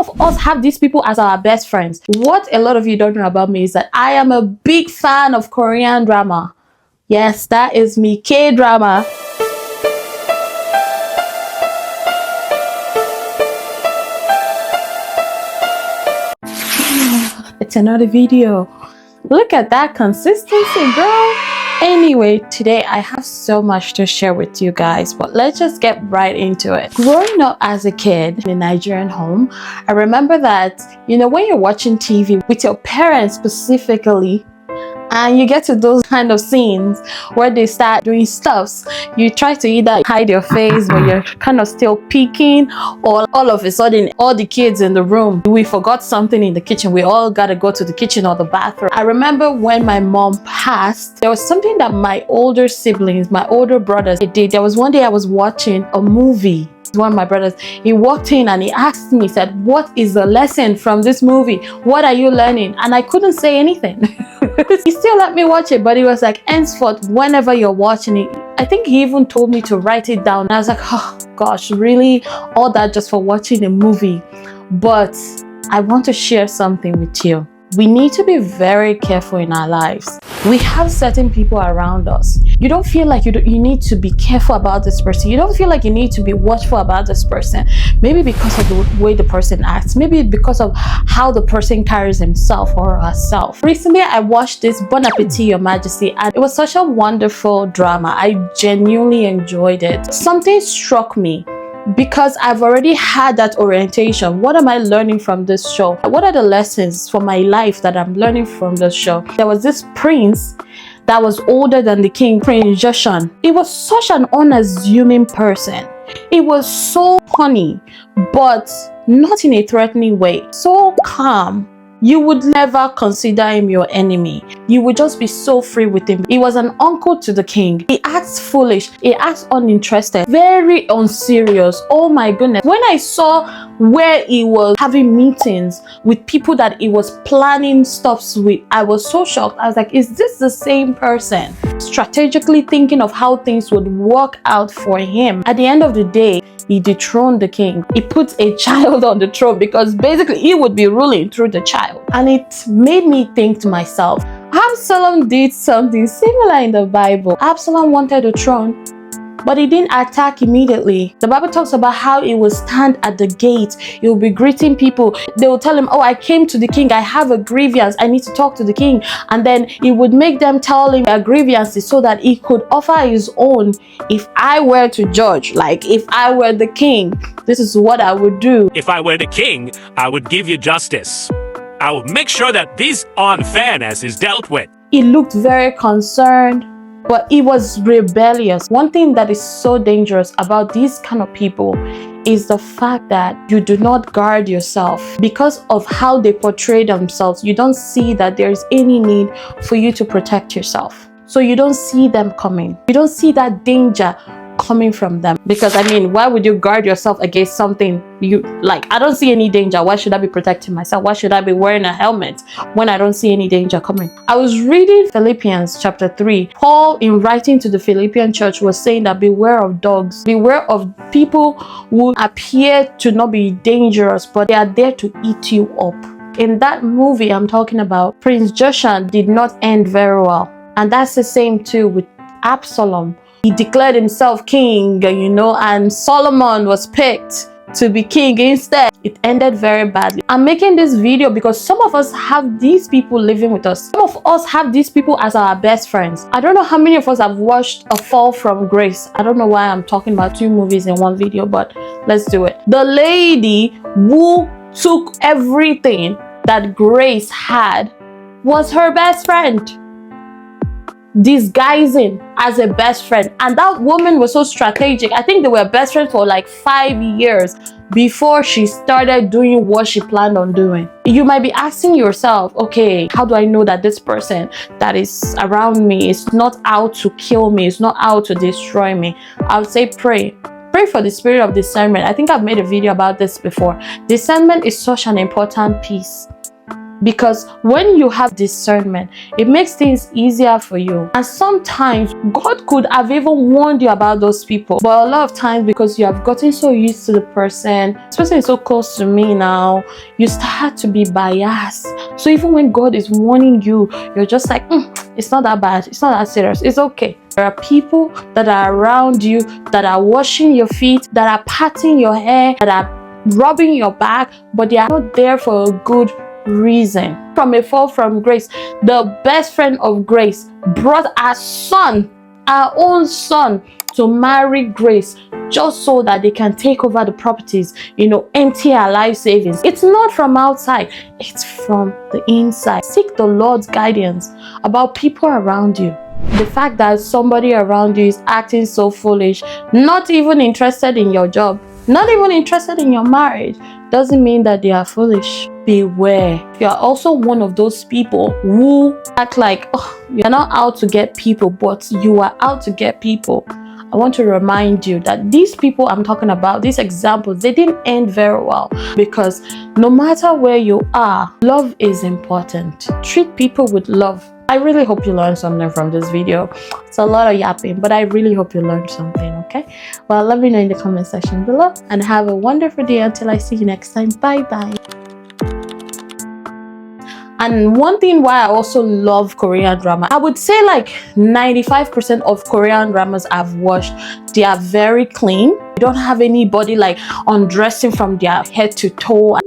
of us have these people as our best friends. What a lot of you don't know about me is that I am a big fan of Korean drama. Yes, that is me, K-drama. It's another video. Look at that consistency, girl. Anyway, today I have so much to share with you guys, but let's just get right into it. Growing up as a kid in a Nigerian home, I remember that, when you're watching TV with your parents specifically, and you get to those kind of scenes where they start doing stuffs, you try to either hide your face, but you're kind of still peeking, or all of a sudden, all the kids in the room, we forgot something in the kitchen. We all got to go to the kitchen or the bathroom. I remember when my mom passed, there was something that my older siblings, my older brothers, they did. There was one day I was watching a movie. One of my brothers, he walked in and he asked me, said, "What is the lesson from this movie? What are you learning?" And I couldn't say anything. He still let me watch it, but he was like, henceforth, whenever you're watching it, I think he even told me to write it down. And I was like, oh gosh, really? All that just for watching a movie? But I want to share something with you. We need to be very careful in our lives. We have certain people around us. You don't feel like you need to be careful about this person. You don't feel like you need to be watchful about this person. Maybe because of the way the person acts. Maybe because of how the person carries himself or herself. Recently, I watched this Bon Appétit, Your Majesty, and it was such a wonderful drama. I genuinely enjoyed it. Something struck me. Because I've already had that orientation. What am I learning from this show? What are the lessons for my life that I'm learning from this show? There was this prince that was older than the king, Prince Joshua. He was such an unassuming person. He was so funny, but not in a threatening way. So calm. You would never consider him your enemy. You would just be so free with him. He was an uncle to the king. He acts foolish. He acts uninterested. Very unserious. Oh my goodness. When I saw where he was having meetings with people that he was planning stuffs with, I was so shocked. I was like, is this the same person? Strategically thinking of how things would work out for him. At the end of the day, he dethroned the king. He put a child on the throne because basically he would be ruling through the child. And it made me think to myself, Absalom did something similar in the Bible. Absalom wanted a throne, but he didn't attack immediately. The Bible talks about how he will stand at the gate. He will be greeting people. They will tell him, oh, I came to the king. I have a grievance. I need to talk to the king. And then he would make them tell him their grievances so that he could offer his own. If I were to judge, like if I were the king, this is what I would do. If I were the king, I would give you justice. I would make sure that this unfairness is dealt with. He looked very concerned, but he was rebellious. One thing that is so dangerous about these kind of people is the fact that you do not guard yourself. Because of how they portray themselves, you don't see that there's any need for you to protect yourself. So you don't see them coming. You don't see that danger coming from them. Because why would you guard yourself against something you like? I don't see any danger. Why should I be protecting myself? Why should I be wearing a helmet when I don't see any danger coming? I was reading Philippians chapter 3. Paul, in writing to the Philippian church, was saying that beware of dogs. Beware of people who appear to not be dangerous, but they are there to eat you up. In that movie I'm talking about, Prince Joshua did not end very well. And that's the same too with Absalom. He declared himself king, and Solomon was picked to be king instead. It ended very badly. I'm making this video because some of us have these people living with us. Some of us have these people as our best friends. I don't know how many of us have watched A Fall from Grace. I don't know why I'm talking about two movies in one video, but let's do it. The lady who took everything that Grace had was her best friend, disguising as a best friend. And that woman was so strategic. I think they were best friends for like 5 years before she started doing what she planned on doing. You might be asking yourself, okay, how do I know that this person that is around me is not out to kill me, is not out to destroy me? I would say pray. Pray for the spirit of discernment. I think I've made a video about this before. Discernment is such an important piece Because when you have discernment, it makes things easier for you. And sometimes God could have even warned you about those people, but a lot of times, because you have gotten so used to the person, this person is so close to me now, you start to be biased. So even when God is warning you, you're just like, it's not that bad, it's not that serious, it's okay. There are people that are around you, that are washing your feet, that are patting your hair, that are rubbing your back, but they are not there for a good reason. From a fall from grace, the best friend of grace brought our son, our own son, to marry Grace, just so that they can take over the properties, empty our life savings. It's not from outside, it's from the inside. Seek the Lord's guidance about people around you. The fact that somebody around you is acting so foolish, not even interested in your job, not even interested in your marriage, doesn't mean that they are foolish. Beware. You are also one of those people who act like, you're not out to get people, but you are out to get people. I want to remind you that these people I'm talking about, these examples, they didn't end very well, because no matter where you are, love is important. Treat people with love. I really hope you learned something from this video. It's a lot of yapping, but I really hope you learned something, okay? Well, let me know in the comment section below, and have a wonderful day until I see you next time. Bye bye. And one thing why I also love Korean drama, I would say like 95% of Korean dramas I've watched, they are very clean. You don't have anybody like undressing from their head to toe.